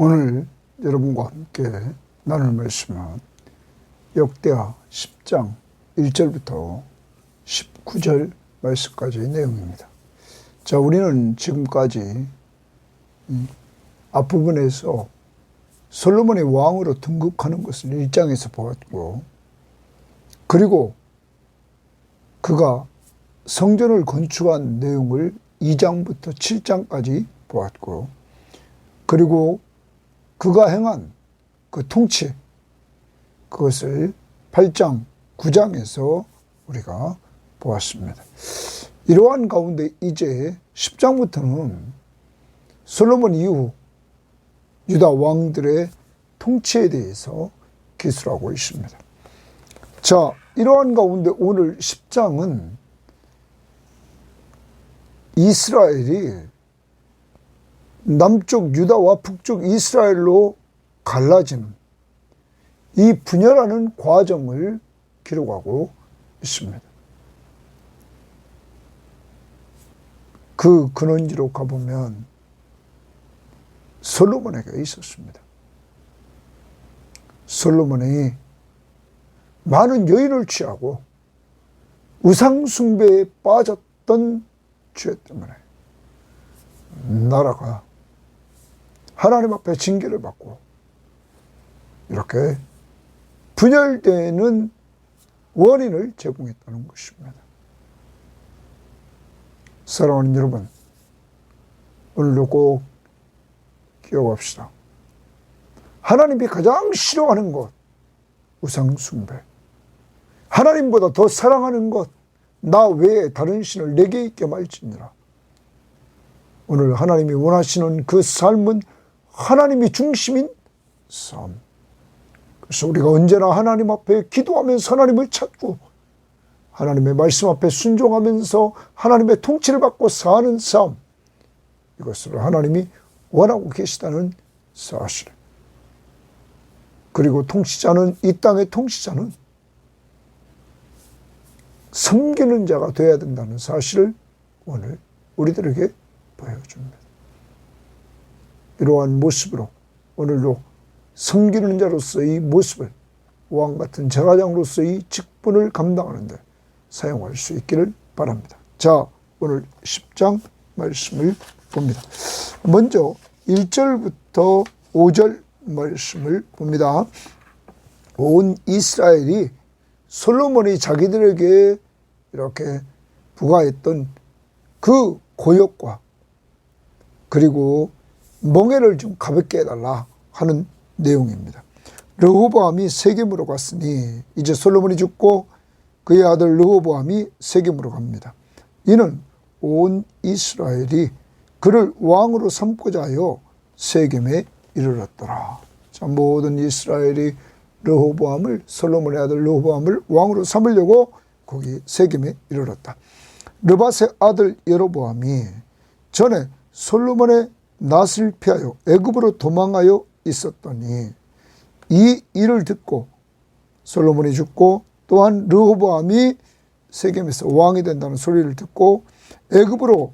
오늘 여러분과 함께 나눌 말씀은 역대하 10장 1절부터 19절 말씀까지의 내용입니다. 자, 우리는 지금까지 앞부분에서 솔로몬이 왕으로 등극하는 것을 1장에서 보았고, 그리고 그가 성전을 건축한 내용을 2장부터 7장까지 보았고, 그리고 그가 행한 그 통치, 그것을 8장, 9장에서 우리가 보았습니다. 이러한 가운데 이제 10장부터는 솔로몬 이후 유다 왕들의 통치에 대해서 기술하고 있습니다. 자, 이러한 가운데 오늘 10장은 이스라엘이 남쪽 유다와 북쪽 이스라엘로 갈라지는 이 분열하는 과정을 기록하고 있습니다. 그 근원지로 가보면 솔로몬에게 있었습니다. 솔로몬이 많은 여인을 취하고 우상숭배에 빠졌던 죄 때문에 나라가 하나님 앞에 징계를 받고 이렇게 분열되는 원인을 제공했다는 것입니다. 사랑하는 여러분, 오늘도 꼭 기억합시다. 하나님이 가장 싫어하는 것, 우상숭배. 하나님보다 더 사랑하는 것, 나 외에 다른 신을 내게 있게 말지니라. 오늘 하나님이 원하시는 그 삶은 하나님이 중심인 삶. 그래서 우리가 언제나 하나님 앞에 기도하면서 하나님을 찾고 하나님의 말씀 앞에 순종하면서 하나님의 통치를 받고 사는 삶, 이것을 하나님이 원하고 계시다는 사실. 그리고 통치자는, 이 땅의 통치자는 섬기는 자가 되어야 된다는 사실을 오늘 우리들에게 보여줍니다. 이러한 모습으로 오늘도 섬기는 자로서의 모습을 왕 같은 제사장으로서의 직분을 감당하는 데 사용할 수 있기를 바랍니다. 자, 오늘 10장 말씀을 봅니다. 먼저 1절부터 5절 말씀을 봅니다. 온 이스라엘이 솔로몬이 자기들에게 이렇게 부과했던 그 고역과 그리고 멍에를 좀 가볍게 해달라 하는 내용입니다. 르호보암이 세겜으로 갔으니 이제 솔로몬이 죽고 그의 아들 르호보암이 세겜으로 갑니다. 이는 온 이스라엘이 그를 왕으로 삼고자 하여 세겜에 이르렀더라. 자, 모든 이스라엘이 르호보암을, 솔로몬의 아들 르호보암을 왕으로 삼으려고 거기 세겜에 이르렀다. 느밧의 아들 여로보암이 전에 솔로몬의 낫을 피하여 애굽으로 도망하여 있었더니 이 일을 듣고 솔로몬이 죽고 또한 르호보암이 세겜에서 왕이 된다는 소리를 듣고 애굽으로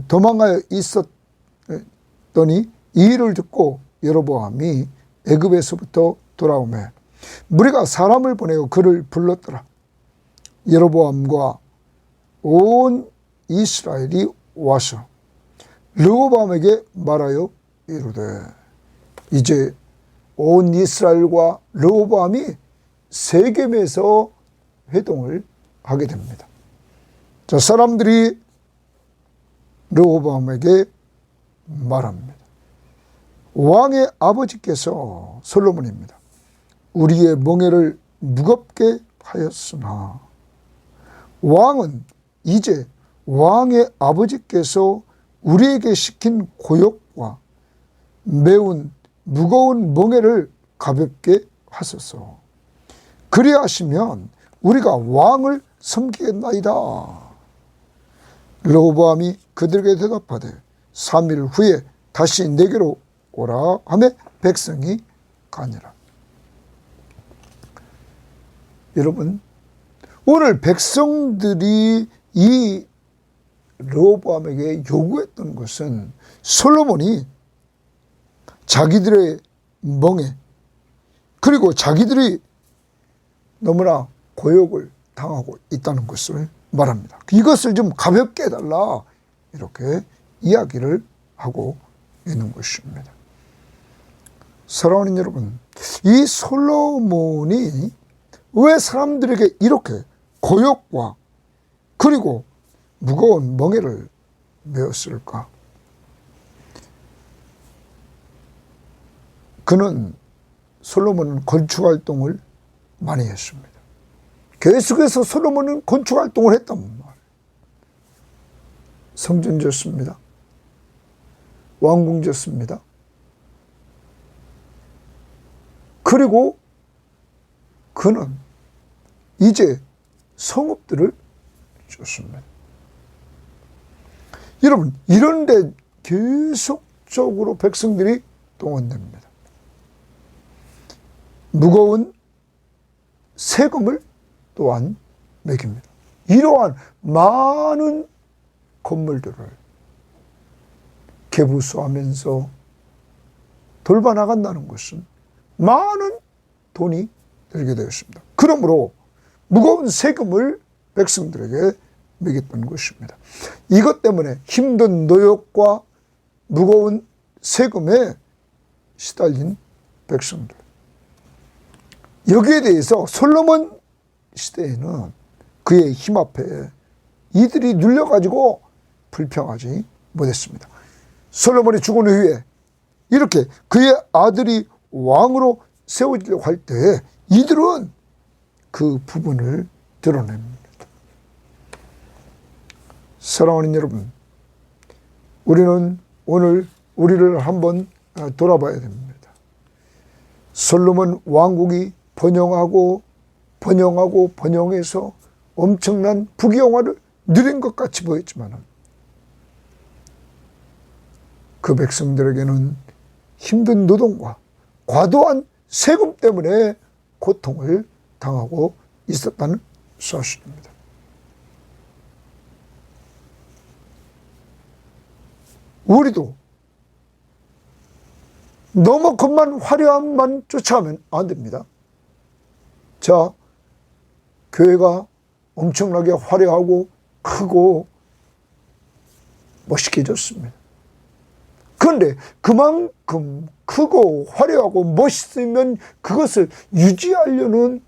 도망하여 있었더니 이 일을 듣고 여로보암이 애굽에서부터 돌아오매 무리가 사람을 보내어 그를 불렀더라. 여로보암과 온 이스라엘이 와서 르호보암에게 말하여 이르되, 이제 온 이스라엘과 르호보암이 세겜에서 회동을 하게 됩니다. 자, 사람들이 르호보암에게 말합니다. 왕의 아버지께서 솔로몬입니다. 우리의 멍에를 무겁게 하였으나 왕은 이제 왕의 아버지께서 우리에게 시킨 고역과 매운 무거운 멍에를 가볍게 하소서. 그리하시면 우리가 왕을 섬기겠나이다. 르호보암이 그들에게 대답하되 3일 후에 다시 내게로 오라 하며 백성이 가니라. 여러분, 오늘 백성들이 이 르호보암에게 요구했던 것은 솔로몬이 자기들의 멍에, 그리고 자기들이 너무나 고역을 당하고 있다는 것을 말합니다. 이것을 좀 가볍게 해달라, 이렇게 이야기를 하고 있는 것입니다. 사랑하는 여러분, 이 솔로몬이 왜 사람들에게 이렇게 고역과 그리고 무거운 멍에를 메었을까? 솔로몬은 건축활동을 많이 했습니다. 계속해서 솔로몬은 건축활동을 했단 말이에요. 성전 지었습니다. 왕궁 지었습니다. 그리고 그는 이제 성읍들을 지었습니다. 여러분, 이런데 계속적으로 백성들이 동원됩니다. 무거운 세금을 또한 매깁니다. 이러한 많은 건물들을 개부수하면서 돌봐나간다는 것은 많은 돈이 들게 되었습니다. 그러므로 무거운 세금을 백성들에게 매겼던 것입니다. 이것 때문에 힘든 노역과 무거운 세금에 시달린 백성들, 여기에 대해서 솔로몬 시대에는 그의 힘 앞에 이들이 눌려가지고 불평하지 못했습니다. 솔로몬이 죽은 후에 이렇게 그의 아들이 왕으로 세워지려고 할 때 이들은 그 부분을 드러냅니다. 사랑하는 여러분, 우리는 오늘 우리를 한번 돌아봐야 됩니다. 솔로몬 왕국이 번영해서 엄청난 부귀영화를 누린 것 같이 보였지만 그 백성들에게는 힘든 노동과 과도한 세금 때문에 고통을 당하고 있었다는 사실입니다. 우리도 너무 것만 화려함만 쫓아가면 안 됩니다. 자, 교회가 엄청나게 화려하고 크고 멋있게 졌습니다. 그런데 그만큼 크고 화려하고 멋있으면 그것을 유지하려는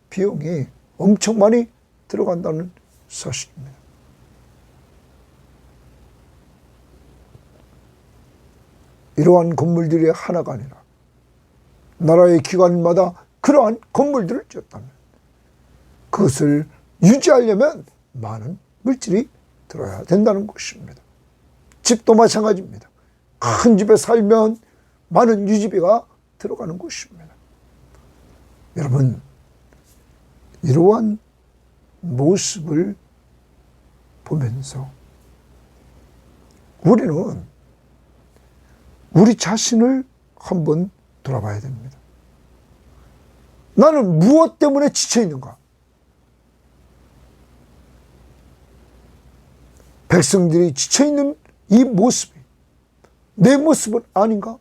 비용이 엄청 많이 들어간다는 사실입니다. 이러한 건물들이 하나가 아니라 나라의 기관마다 그러한 건물들을 지었다면 그것을 유지하려면 많은 물질이 들어야 된다는 것입니다. 집도 마찬가지입니다. 큰 집에 살면 많은 유지비가 들어가는 것입니다. 여러분, 이러한 모습을 보면서 우리는 우리 자신을 한번 돌아봐야 됩니다. 나는 무엇 때문에 지쳐 있는가? 백성들이 지쳐 있는 이 모습이 내 모습은 아닌가?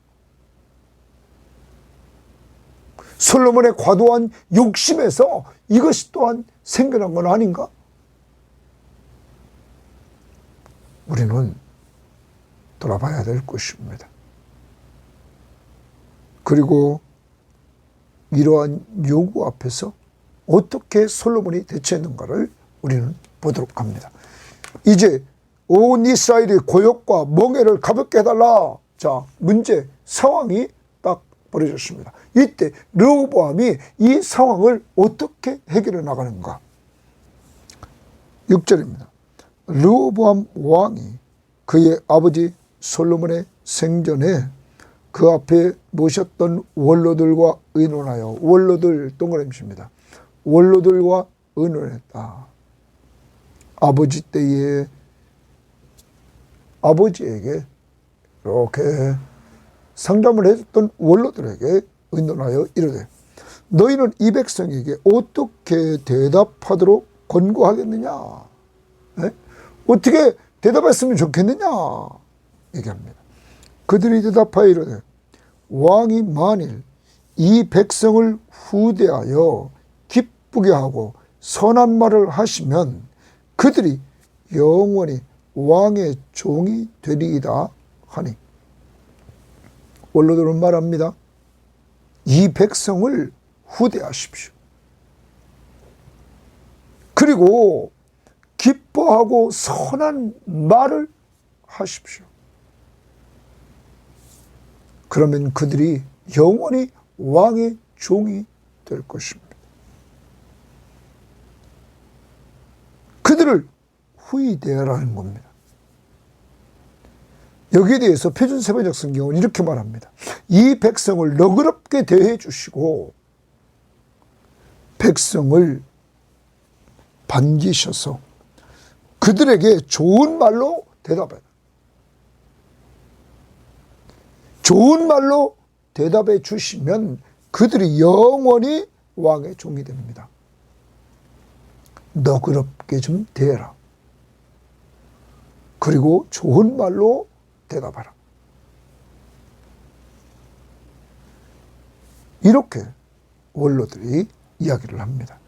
솔로몬의 과도한 욕심에서 이것이 또한 생겨난 건 아닌가? 우리는 돌아봐야 될 것입니다. 그리고 이러한 요구 앞에서 어떻게 솔로몬이 대처했는가를 우리는 보도록 합니다. 이제 온 이스라엘의 고역과 멍에를 가볍게 해달라. 자, 문제, 상황이 딱 벌어졌습니다. 이때 르호보암이 이 상황을 어떻게 해결해 나가는가? 6절입니다. 르호보암 왕이 그의 아버지 솔로몬의 생전에 그 앞에 모셨던 원로들과 의논하여, 원로들 동그라미입니다. 원로들과 의논했다. 아버지 때에 아버지에게 이렇게 상담을 해줬던 원로들에게 의논하여 이르되 너희는 이 백성에게 어떻게 대답하도록 권고하겠느냐? 네? 어떻게 대답했으면 좋겠느냐? 얘기합니다. 그들이 대답하여 이르되 왕이 만일 이 백성을 후대하여 기쁘게 하고 선한 말을 하시면 그들이 영원히 왕의 종이 되리이다 하니. 원로들은 말합니다. 이 백성을 후대하십시오. 그리고 기뻐하고 선한 말을 하십시오. 그러면 그들이 영원히 왕의 종이 될 것입니다. 그들을 후대하라는 겁니다. 여기에 대해서 표준세번역 성경은 이렇게 말합니다. 이 백성을 너그럽게 대해 주시고 백성을 반기셔서 그들에게 좋은 말로 대답해. 좋은 말로 대답해 주시면 그들이 영원히 왕의 종이 됩니다. 너그럽게 좀 대해라. 그리고 좋은 말로 대답하라. 이렇게 원로들이 이야기를 합니다.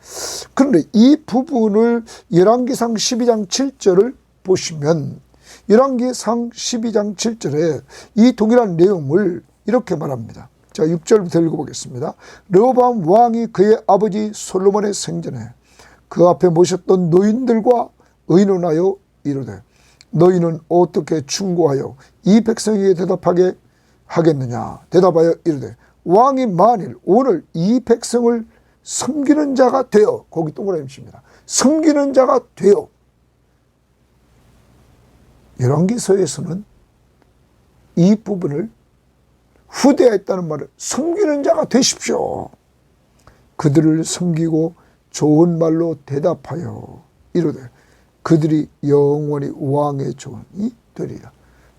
그런데 이 부분을 열왕기상 12장 7절을 보시면 열왕기상 12장 7절에 이 동일한 내용을 이렇게 말합니다. 자, 6절부터 읽어보겠습니다. 르호보암 왕이 그의 아버지 솔로몬의 생전에 그 앞에 모셨던 노인들과 의논하여 이르되 너희는 어떻게 충고하여 이 백성에게 대답하게 하겠느냐. 대답하여 이르되 왕이 만일 오늘 이 백성을 섬기는 자가 되어, 거기 동그라미 칩니다. 섬기는 자가 되어. 열왕기서에서는 이 부분을 후대했다는 말을 섬기는 자가 되십시오. 그들을 섬기고 좋은 말로 대답하여 이르되 그들이 영원히 왕의 종이 되리라.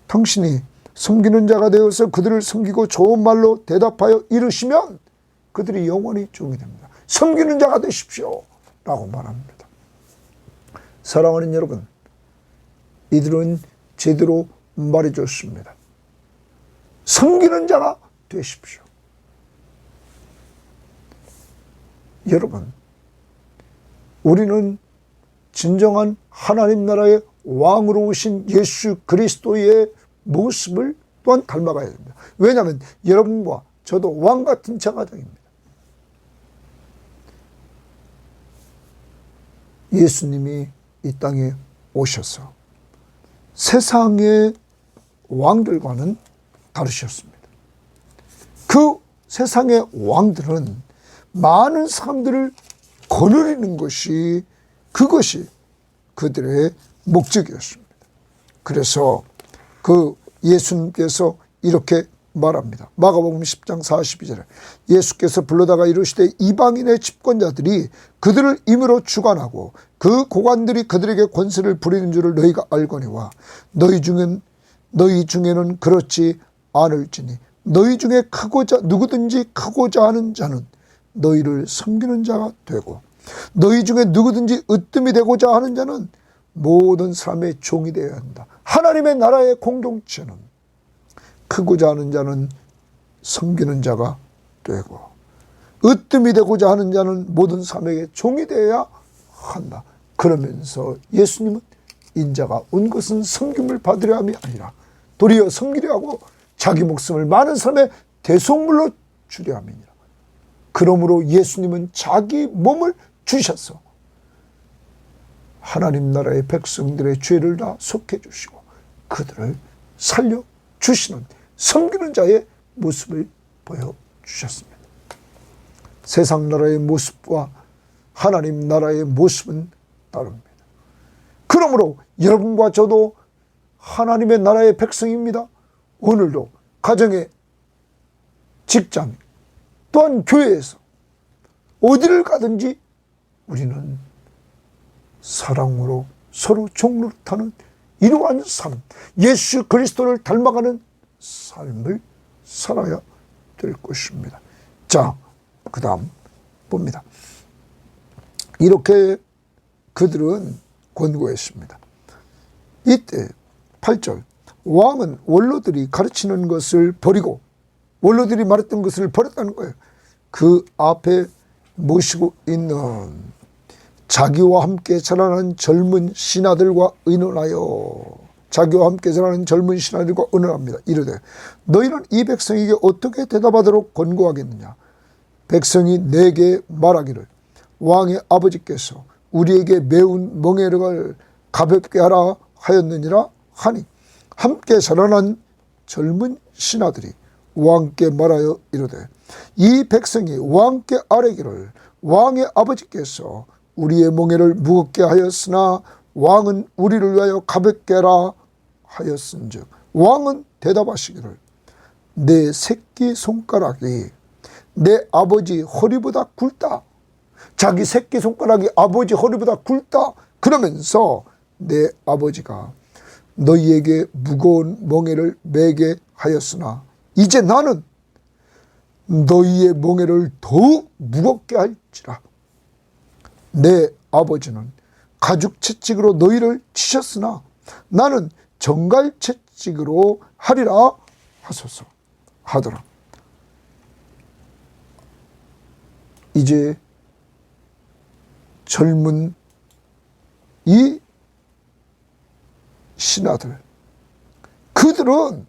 당신이 섬기는 자가 되어서 그들을 섬기고 좋은 말로 대답하여 이르시면 그들이 영원히 종이 됩니다. 섬기는 자가 되십시오 라고 말합니다. 사랑하는 여러분, 이들은 제대로 말해줬습니다. 섬기는 자가 되십시오. 여러분, 우리는 진정한 하나님 나라의 왕으로 오신 예수 그리스도의 모습을 또한 닮아가야 됩니다. 왜냐하면 여러분과 저도 왕 같은 자가당입니다. 예수님이 이 땅에 오셔서 세상의 왕들과는 다르셨습니다. 그 세상의 왕들은 많은 사람들을 거느리는 것이 그것이 그들의 목적이었습니다. 그래서 그 예수님께서 이렇게 말합니다. 마가복음 10장 42절에 예수께서 불러다가 이르시되 이방인의 집권자들이 그들을 임으로 주관하고 그 고관들이 그들에게 권세를 부리는 줄을 너희가 알거니와 너희 중에는 그렇지 않을지니 너희 중에 누구든지 크고자 하는 자는 너희를 섬기는 자가 되고 너희 중에 누구든지 으뜸이 되고자 하는 자는 모든 사람의 종이 되어야 한다. 하나님의 나라의 공동체는 크고자 하는 자는 섬기는 자가 되고 으뜸이 되고자 하는 자는 모든 사람에게 종이 되어야 한다. 그러면서 예수님은 인자가 온 것은 섬김을 받으려 함이 아니라 도리어 섬기려 하고 자기 목숨을 많은 사람의 대속물로 주려 함이니라. 그러므로 예수님은 자기 몸을 주셔서 하나님 나라의 백성들의 죄를 다 속해 주시고 그들을 살려 주시는 섬기는 자의 모습을 보여주셨습니다. 세상 나라의 모습과 하나님 나라의 모습은 다릅니다. 그러므로 여러분과 저도 하나님의 나라의 백성입니다. 오늘도 가정에, 직장, 또한 교회에서 어디를 가든지 우리는 사랑으로 서로 종노릇하는 이러한 삶, 예수 그리스도를 닮아가는 삶을 살아야 될 것입니다. 자, 그 다음 봅니다. 이렇게 그들은 권고했습니다. 이때 8절 왕은 원로들이 가르치는 것을 버리고 원로들이 말했던 것을 버렸다는 거예요. 그 앞에 모시고 있는 자기와 함께 자라는 젊은 신하들과 의논하여, 자기와 함께 자라는 젊은 신하들과 의논합니다. 이르되 너희는 이 백성에게 어떻게 대답하도록 권고하겠느냐. 백성이 내게 말하기를 왕의 아버지께서 우리에게 매운 멍에를 가볍게 하라 하였느니라 하니, 함께 자라난 젊은 신하들이 왕께 말하여 이르되 이 백성이 왕께 아뢰기를 왕의 아버지께서 우리의 멍에를 무겁게 하였으나 왕은 우리를 위하여 가볍게 하라 하였은즉, 왕은 대답하시기를 내 새끼 손가락이 내 아버지 허리보다 굵다. 자기 새끼 손가락이 아버지 허리보다 굵다. 그러면서 내 아버지가 너희에게 무거운 멍에를 매게 하였으나 이제 나는 너희의 멍에를 더욱 무겁게 할지라. 내 아버지는 가죽 채찍으로 너희를 치셨으나 나는 정갈 채찍으로 하리라 하소서 하더라. 이제 젊은 이 신하들, 그들은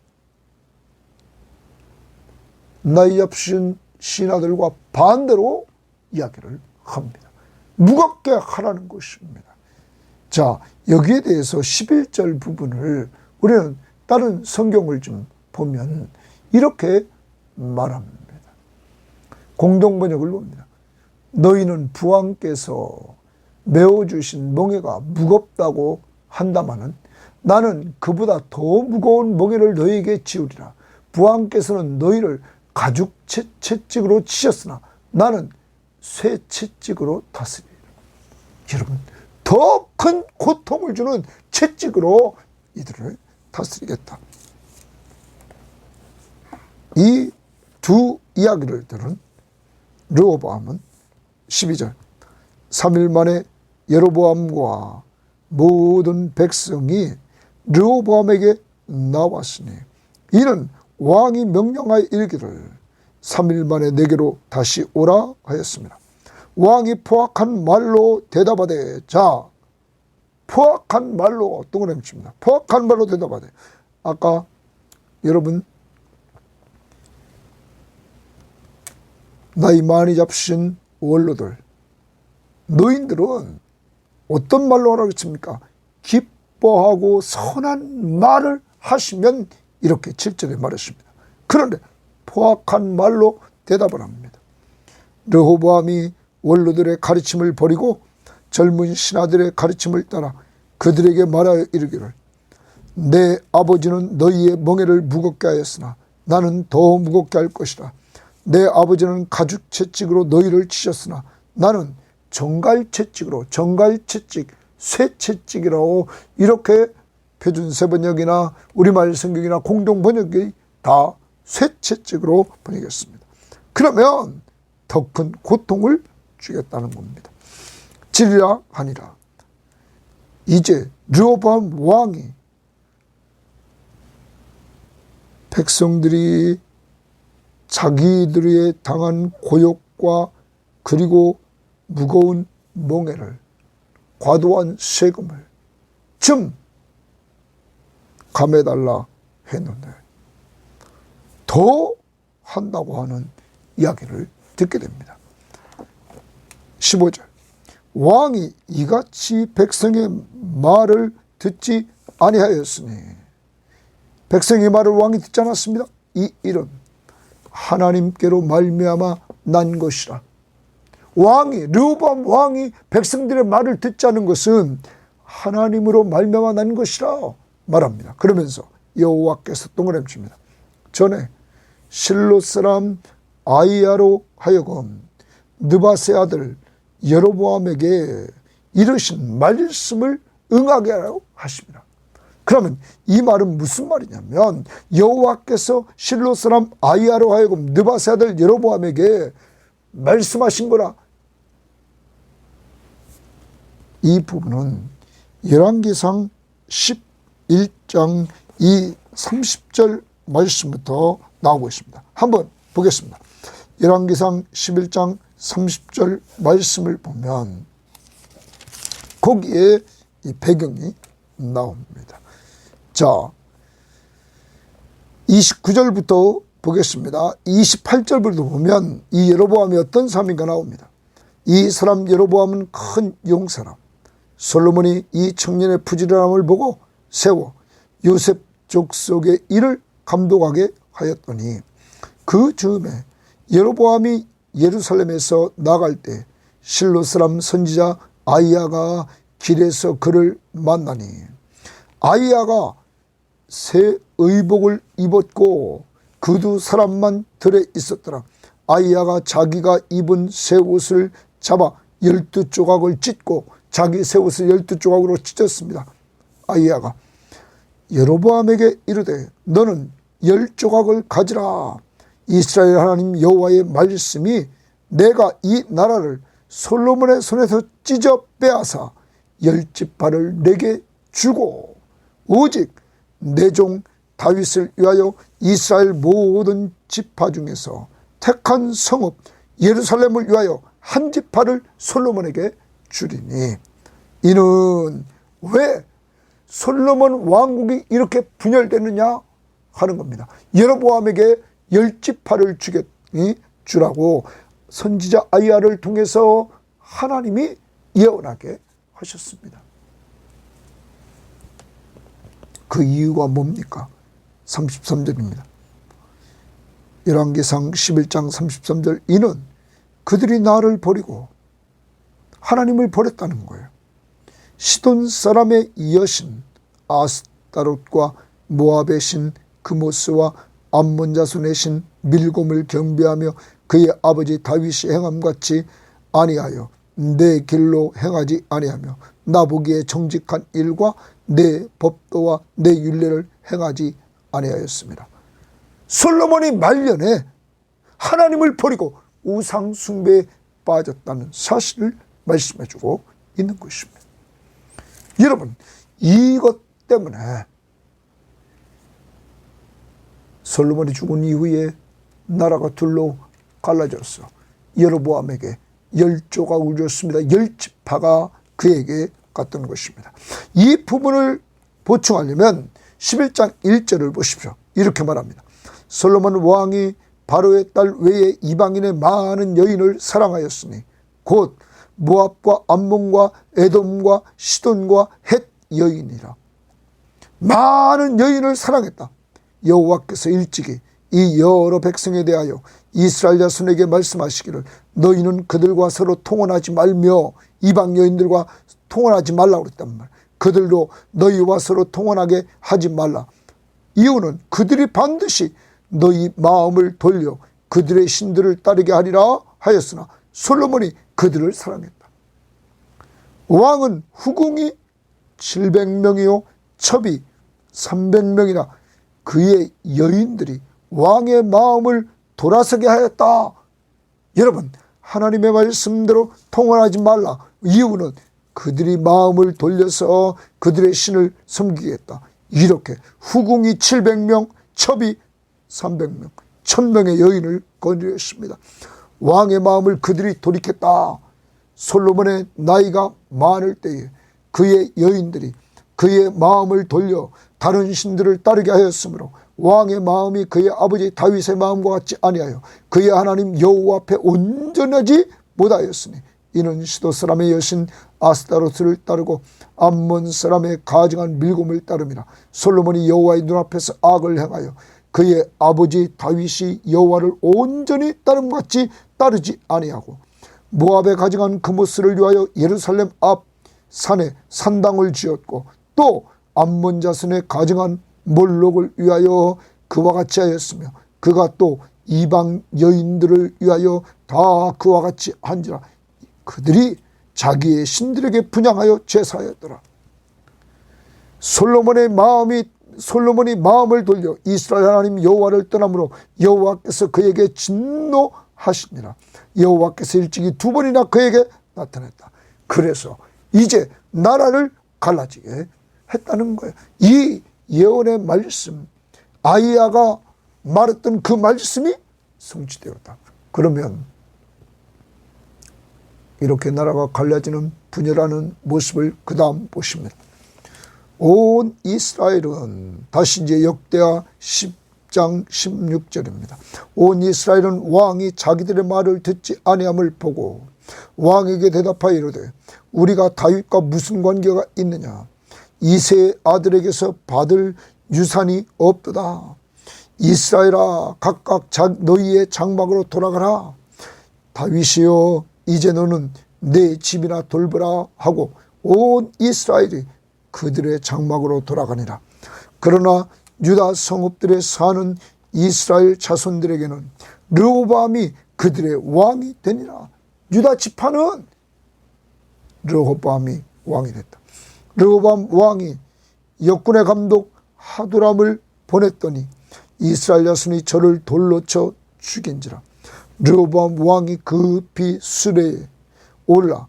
나이 잡신 신하들과 반대로 이야기를 합니다. 무겁게 하라는 것입니다. 자, 여기에 대해서 11절 부분을 우리는 다른 성경을 좀 보면 이렇게 말합니다. 공동번역을 봅니다. 너희는 부왕께서 메어주신 멍에가 무겁다고 한다마는 나는 그보다 더 무거운 멍에를 너희에게 지우리라. 부왕께서는 너희를 가죽 채찍으로 치셨으나 나는 쇠 채찍으로 다스리리라. 여러분, 더 큰 고통을 주는 채찍으로 이들을 다스리겠다. 이 두 이야기를 들은 르호보암은 12절 3일 만에 여로보암과 모든 백성이 르호보암에게 나왔으니 이는 왕이 명령하여 이르기를 3일 만에 내게로 다시 오라 하였습니다. 왕이 포악한 말로 대답하되, 자, 포악한 말로 동그라미 칩니다. 포악한 말로 대답하되, 아까 여러분 나이 많이 잡신 원로들, 노인들은 어떤 말로 하라고 했습니까? 기뻐하고 선한 말을 하시면 이렇게 7절에 말했습니다. 그런데 포악한 말로 대답을 합니다. 르호보암이 원로들의 가르침을 버리고 젊은 신하들의 가르침을 따라 그들에게 말하여 이르기를 내 아버지는 너희의 멍에를 무겁게 하였으나 나는 더 무겁게 할 것이라. 내 아버지는 가죽 채찍으로 너희를 치셨으나 나는 정갈 채찍으로, 정갈 채찍, 쇠 채찍이라고 이렇게 표준세번역이나 우리말 성경이나 공동번역이 다 쇠 채찍으로 번역했습니다. 그러면 더 큰 고통을 주겠다는 겁니다. 지리라 하니라. 이제 르호보암 왕이 백성들이 자기들이 당한 고욕과 그리고 무거운 멍에를, 과도한 세금을 좀 감해달라 했는데 더 한다고 하는 이야기를 듣게 됩니다. 15절 왕이 이같이 백성의 말을 듣지 아니하였으니, 백성의 말을 왕이 듣지 않았습니다. 이 일은 하나님께로 말미암아 난 것이라. 왕이, 르호보암 왕이 백성들의 말을 듣지 않은 것은 하나님으로 말미암아 난 것이라 말합니다. 그러면서 여호와께서 동그라미 칩니다. 전에 실로 사람 아이야로 하여금 느밧의 아들 여로보암에게 이르신 말씀을 응하게 하라고 하십니다. 그러면 이 말은 무슨 말이냐면 여호와께서 실로 사람 아이야로 하여금 느밧의 아들 여로보암에게 말씀하신 거라. 이 부분은 열왕기상 11장 이 30절 말씀부터 나오고 있습니다. 한번 보겠습니다. 열왕기상 11장 30절 말씀을 보면 거기에 이 배경이 나옵니다. 자, 29절부터 보겠습니다. 28절부터 보면 이 여로보암이 어떤 사람인가 나옵니다. 이 사람 여로보암은 큰 용사람. 솔로몬이 이 청년의 부지런함을 보고 세워 요셉 족속의 일을 감독하게 하였더니 그 즈음에 여로보암이 예루살렘에서 나갈 때 실로 사람 선지자 아히야가 길에서 그를 만나니 아히야가 새 의복을 입었고 그 두 사람만 들에 있었더라. 아히야가 자기가 입은 새 옷을 잡아 12조각을 찢고 자기 새 옷을 12조각으로 찢었습니다. 아히야가 여로보암에게 이르되 너는 10조각을 가지라. 이스라엘 하나님 여호와의 말씀이 내가 이 나라를 솔로몬의 손에서 찢어 빼앗아 10지파를 내게 주고 오직 내 종 다윗을 위하여 이스라엘 모든 지파 중에서 택한 성읍 예루살렘을 위하여 한 지파를 솔로몬에게 주리니 이는 왜 솔로몬 왕국이 이렇게 분열되느냐 하는 겁니다. 여로보암에게 10지파를 주라고 선지자 아히야를 통해서 하나님이 예언하게 하셨습니다. 그 이유가 뭡니까? 33절입니다. 열왕기상 11장 33절 이는 그들이 나를 버리고 하나님을 버렸다는 거예요. 시돈 사람의 여신 아스타롯과 모압의 신 그모스와 암몬 자손의 신 밀곰을 경배하며 그의 아버지 다윗이 행함같이 아니하여 내 길로 행하지 아니하며 나보기에 정직한 일과 내 법도와 내 율례를 행하지 아니하였습니다. 솔로몬이 말년에 하나님을 버리고 우상 숭배에 빠졌다는 사실을 말씀해주고 있는 것입니다. 여러분, 이것 때문에 솔로몬이 죽은 이후에 나라가 둘로 갈라졌어. 여로보암에게 10조각을 줬습니다. 10지파가 그에게 갔던 것입니다. 이 부분을 보충하려면 11장 1절을 보십시오. 이렇게 말합니다. 솔로몬 왕이 바로의 딸 외에 이방인의 많은 여인을 사랑하였으니 곧 모압과 암몬과 에돔과 시돈과 헷 여인이라. 많은 여인을 사랑했다. 여호와께서 일찍이 이 여러 백성에 대하여 이스라엘 자손에게 말씀하시기를 너희는 그들과 서로 통혼하지 말며 이방 여인들과 통혼하지 말라고 그랬단 말이야. 그들도 너희와 서로 통혼하게 하지 말라. 이유는 그들이 반드시 너희 마음을 돌려 그들의 신들을 따르게 하리라 하였으나 솔로몬이 그들을 사랑했다. 왕은 후궁이 700명이요 첩이 300명이나 그의 여인들이 왕의 마음을 돌아서게 하였다. 여러분, 하나님의 말씀대로 통혼하지 말라. 이유는 그들이 마음을 돌려서 그들의 신을 섬기겠다. 이렇게 후궁이 700명, 첩이 300명, 1000명의 여인을 건드렸습니다. 왕의 마음을 그들이 돌이켰다. 솔로몬의 나이가 많을 때에 그의 여인들이 그의 마음을 돌려 다른 신들을 따르게 하였으므로 왕의 마음이 그의 아버지 다윗의 마음과 같지 아니하여 그의 하나님 여호와 앞에 온전하지 못하였으니 이는 시도 사람의 여신 아스타로트를 따르고 암몬 사람의 가증한 밀곰을 따름이라. 솔로몬이 여호와의 눈앞에서 악을 행하여 그의 아버지 다윗이 여호와를 온전히 따름같이 따르지 아니하고 모압에 가증한 그모스를 위하여 예루살렘 앞 산에 산당을 지었고 또 암몬 자손의 가증한 몰록을 위하여 그와 같이 하였으며 그가 또 이방 여인들을 위하여 다 그와 같이 한지라. 그들이 자기의 신들에게 분향하여 제사하였더라. 솔로몬이 마음을 돌려 이스라엘 하나님 여호와를 떠남으로 여호와께서 그에게 진노하시니라. 여호와께서 일찍이 2번이나 그에게 나타났다. 그래서 이제 나라를 갈라지게 했다는 거예요. 이 예언의 말씀, 아히야가 말했던 그 말씀이 성취되었다. 그러면 이렇게 나라가 갈라지는 분열하는 모습을 그 다음 보시면 온 이스라엘은 다시 이제 역대하 10장 16절입니다. 온 이스라엘은 왕이 자기들의 말을 듣지 아니함을 보고 왕에게 대답하여 이르되 우리가 다윗과 무슨 관계가 있느냐. 이새의 아들에게서 받을 유산이 없도다. 이스라엘아 각각 너희의 장막으로 돌아가라. 다윗이여 이제 너는 내 집이나 돌보라 하고 온 이스라엘이 그들의 장막으로 돌아가니라. 그러나 유다 성읍들에 사는 이스라엘 자손들에게는 르호보암이 그들의 왕이 되니라. 유다 지파는 르호보암이 왕이 됐다. 르호보암 왕이 역군의 감독 하두람을 보냈더니 이스라엘 자손이 저를 돌로 쳐 죽인지라. 르호보암 왕이 급히 수레에 올라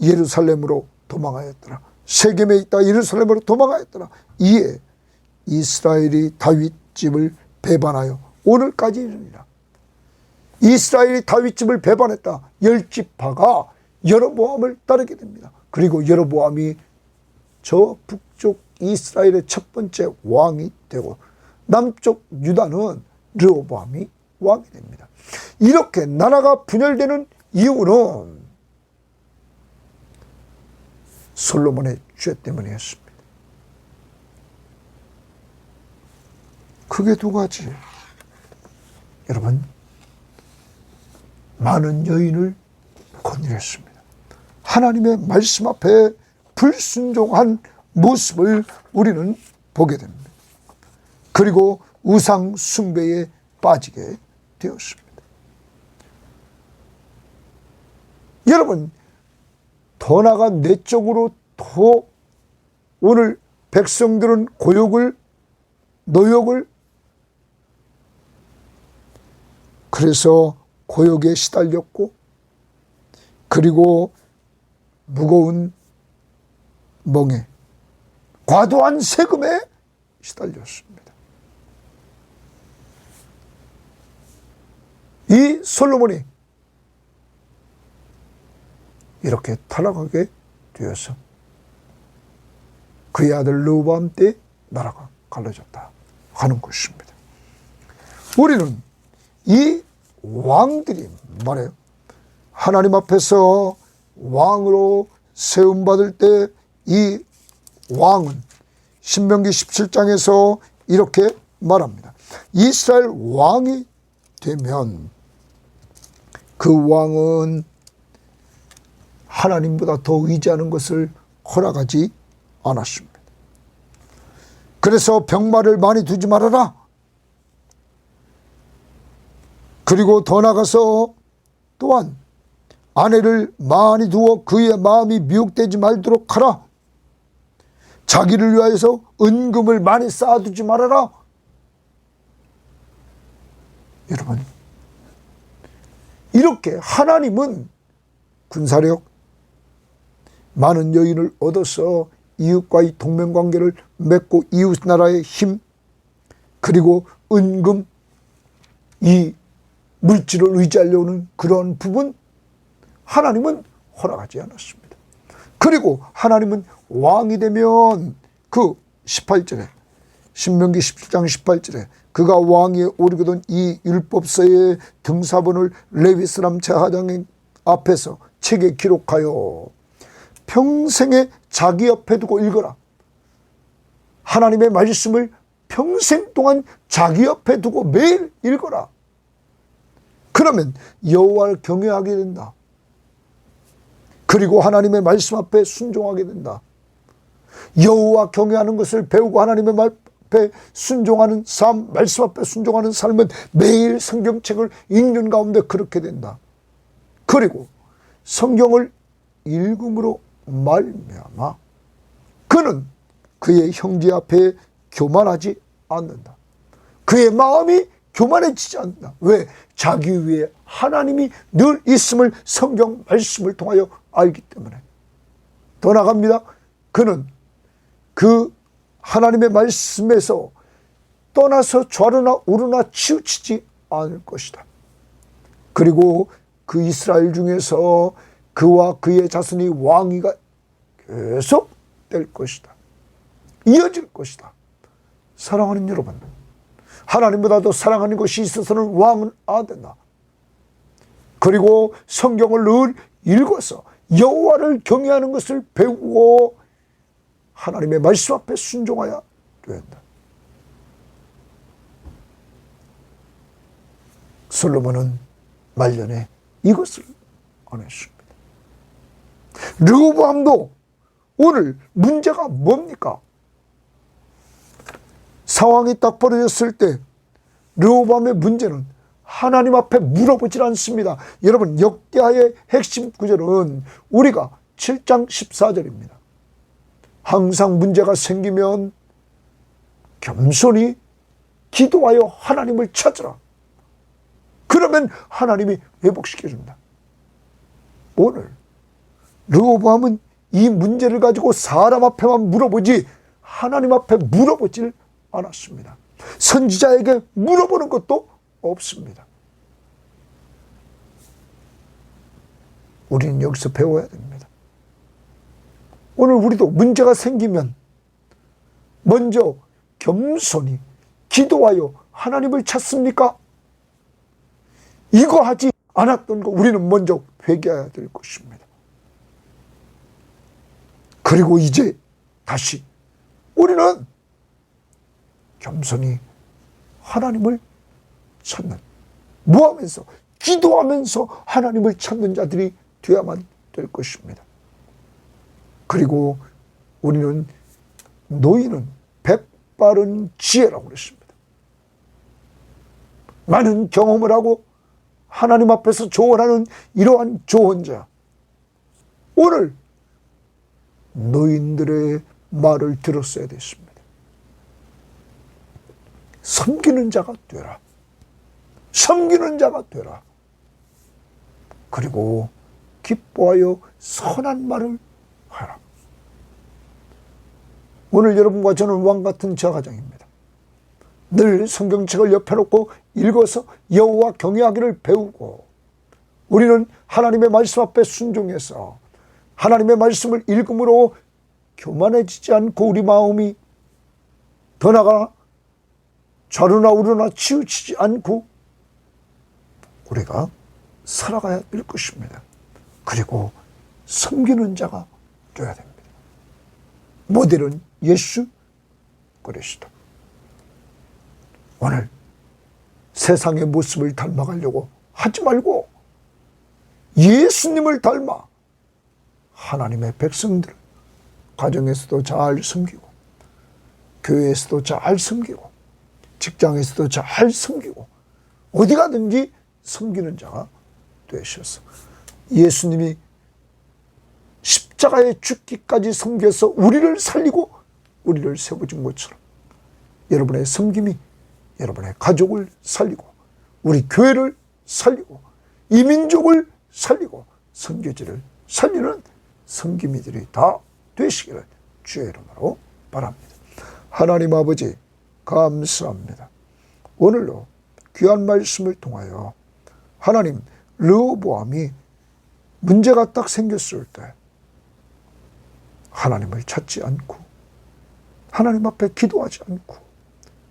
예루살렘으로 도망하였더라. 세겜에 있다 예루살렘으로 도망하였더라. 이에 이스라엘이 다윗 집을 배반하여 오늘까지 이르니라. 이스라엘이 다윗 집을 배반했다. 10지파가 여로보암을 따르게 됩니다. 그리고 여로보암이 저 북쪽 이스라엘의 첫 번째 왕이 되고 남쪽 유다는 르호보암이 왕이 됩니다. 이렇게 나라가 분열되는 이유는 솔로몬의 죄 때문이었습니다. 크게 두 가지. 여러분, 많은 여인을 건드렸습니다. 하나님의 말씀 앞에 불순종한 모습을 우리는 보게 됩니다. 그리고 우상 숭배에 빠지게 되었습니다. 여러분, 더 나아가 내적으로 더 오늘 백성들은 노역을 그래서 고역에 시달렸고 그리고 무거운 멍에 과도한 세금에 시달렸습니다. 이 솔로몬이 이렇게 타락하게 되어서 그의 아들 르호보암 때 나라가 갈라졌다 하는 것입니다. 우리는 이 왕들이 말해요. 하나님 앞에서 왕으로 세움받을 때 이 왕은 신명기 17장에서 이렇게 말합니다. 이스라엘 왕이 되면 그 왕은 하나님보다 더 의지하는 것을 허락하지 않았습니다. 그래서 병마를 많이 두지 말아라. 그리고 더 나가서 또한 아내를 많이 두어 그의 마음이 미혹되지 말도록 하라. 자기를 위하여서 은금을 많이 쌓아두지 말아라. 여러분, 이렇게 하나님은 군사력, 많은 여인을 얻어서 이웃과의 동맹관계를 맺고 이웃 나라의 힘, 그리고 은금, 이 물질을 의지하려는 그런 부분 하나님은 허락하지 않았습니다. 그리고 하나님은 왕이 되면 그 18절에 신명기 17장 18절에 그가 왕위에 오르거든 이 율법서의 등사본을 레위 사람 제사장 앞에서 책에 기록하여 평생에 자기 옆에 두고 읽어라. 하나님의 말씀을 평생 동안 자기 옆에 두고 매일 읽어라. 그러면 여호와를 경외하게 된다. 그리고 하나님의 말씀 앞에 순종하게 된다. 여호와 경외하는 것을 배우고 하나님의 말 앞에 순종하는 삶, 말씀 앞에 순종하는 삶은 매일 성경책을 읽는 가운데 그렇게 된다. 그리고 성경을 읽음으로 말미암아 그는 그의 형제 앞에 교만하지 않는다. 그의 마음이 교만해지지 않는다. 왜? 자기 위에 하나님이 늘 있음을 성경 말씀을 통하여 알기 때문에. 더 나갑니다. 그는 그 하나님의 말씀에서 떠나서 좌르나 우르나 치우치지 않을 것이다. 그리고 그 이스라엘 중에서 그와 그의 자손이 왕위가 계속 될 것이다. 이어질 것이다. 사랑하는 여러분, 하나님보다도 사랑하는 것이 있어서는 왕은 안 된다. 그리고 성경을 늘 읽어서 여호와를 경외하는 것을 배우고 하나님의 말씀 앞에 순종하여야 된다. 솔로몬은 말년에 이것을 안 했습니다. 르호보암도 오늘 문제가 뭡니까? 상황이 딱 벌어졌을 때 르호보암의 문제는 하나님 앞에 물어보질 않습니다. 여러분, 역대하의 핵심 구절은 우리가 7장 14절입니다. 항상 문제가 생기면 겸손히 기도하여 하나님을 찾으라. 그러면 하나님이 회복시켜준다. 오늘 르호보암은 이 문제를 가지고 사람 앞에만 물어보지 하나님 앞에 물어보질 않았습니다. 선지자에게 물어보는 것도 없습니다. 우리는 여기서 배워야 됩니다. 오늘 우리도 문제가 생기면 먼저 겸손히 기도하여 하나님을 찾습니까? 이거 하지 않았던 거 우리는 먼저 회개해야 될 것입니다. 그리고 이제 다시 우리는 겸손히 하나님을 찾는, 뭐하면서? 기도하면서 하나님을 찾는 자들이 되어야만 될 것입니다. 그리고 우리는 노인은 백바른 지혜라고 그랬습니다. 많은 경험을 하고 하나님 앞에서 조언하는 이러한 조언자, 오늘 노인들의 말을 들었어야 됐습니다. 섬기는 자가 되라. 섬기는 자가 되라. 그리고 기뻐하여 선한 말을 하라. 오늘 여러분과 저는 왕같은 저가장입니다. 늘 성경책을 옆에 놓고 읽어서 여호와 경외하기를 배우고, 우리는 하나님의 말씀 앞에 순종해서 하나님의 말씀을 읽음으로 교만해지지 않고 우리 마음이 더 나아가 좌르나 우르나 치우치지 않고 우리가 살아가야 될 것입니다. 그리고 섬기는 자가 되어야 됩니다. 모델은 예수 그리스도. 오늘 세상의 모습을 닮아가려고 하지 말고 예수님을 닮아 하나님의 백성들, 가정에서도 잘 섬기고, 교회에서도 잘 섬기고, 직장에서도 잘 섬기고, 어디 가든지 섬기는 자가 되셔서 예수님이 십자가에 죽기까지 섬겨서 우리를 살리고 우리를 세워준 것처럼 여러분의 섬김이 여러분의 가족을 살리고 우리 교회를 살리고 이 민족을 살리고 선교지를 살리는 섬김이들이 다 되시기를 주의 이름으로 바랍니다. 하나님 아버지, 감사합니다. 오늘도 귀한 말씀을 통하여 하나님, 르호보암이 문제가 딱 생겼을 때 하나님을 찾지 않고 하나님 앞에 기도하지 않고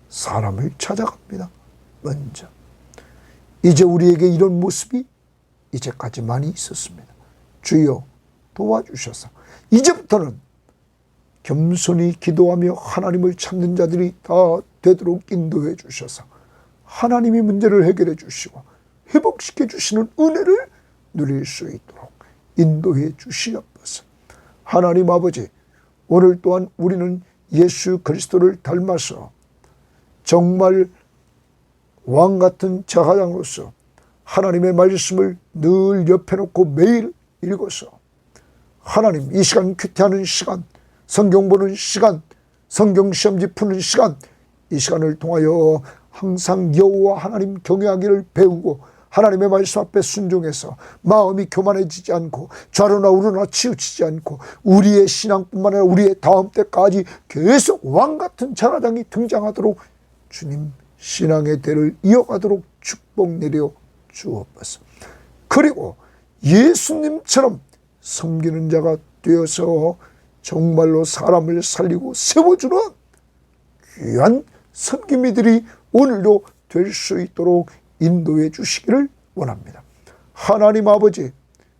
사람을 찾아갑니다. 먼저. 이제 우리에게 이런 모습이 이제까지 많이 있었습니다. 주여 도와주셔서 이제부터는 겸손히 기도하며 하나님을 찾는 자들이 다 되도록 인도해 주셔서 하나님이 문제를 해결해 주시고 회복시켜 주시는 은혜를 누릴 수 있도록 인도해 주시옵소서. 하나님 아버지, 오늘 또한 우리는 예수 그리스도를 닮아서 정말 왕같은 제사장으로서 하나님의 말씀을 늘 옆에 놓고 매일 읽어서 하나님, 이 시간 큐티하는 시간, 성경 보는 시간, 성경 시험지 푸는 시간, 이 시간을 통하여 항상 여호와 하나님 경외하기를 배우고 하나님의 말씀 앞에 순종해서 마음이 교만해지지 않고 좌르나 우르나 치우치지 않고 우리의 신앙뿐만 아니라 우리의 다음 때까지 계속 왕같은 제사장이 등장하도록 주님 신앙의 대를 이어가도록 축복 내려 주옵소서. 그리고 예수님처럼 섬기는 자가 되어서 정말로 사람을 살리고 세워주는 귀한 섬김이들이 오늘도 될 수 있도록 인도해 주시기를 원합니다. 하나님 아버지,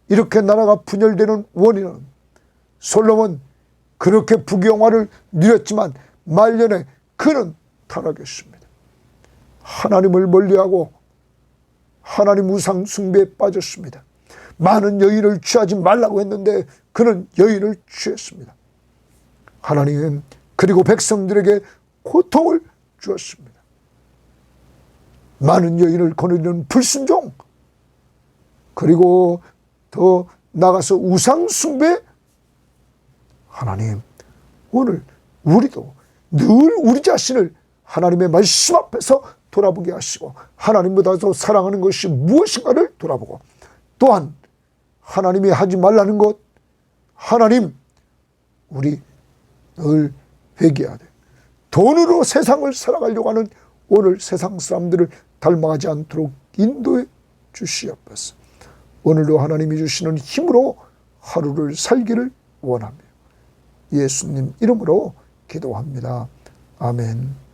이렇게 나라가 분열되는 원인은 솔로몬 그렇게 부귀영화를 누렸지만 말년에 그는 타락했습니다. 하나님을 멀리하고 하나님 우상 숭배에 빠졌습니다. 많은 여인을 취하지 말라고 했는데 그는 여인을 취했습니다. 하나님, 그리고 백성들에게 고통을 주었습니다. 많은 여인을 거느리는 불순종, 그리고 더 나가서 우상 숭배. 하나님, 오늘 우리도 늘 우리 자신을 하나님의 말씀 앞에서 돌아보게 하시고 하나님보다 더 사랑하는 것이 무엇인가를 돌아보고, 또한 하나님이 하지 말라는 것, 하나님, 우리 늘 회개해야 돼. 돈으로 세상을 살아가려고 하는 오늘 세상 사람들을 닮아가지 않도록 인도해 주시옵소서. 오늘도 하나님이 주시는 힘으로 하루를 살기를 원하며 예수님 이름으로 기도합니다. 아멘.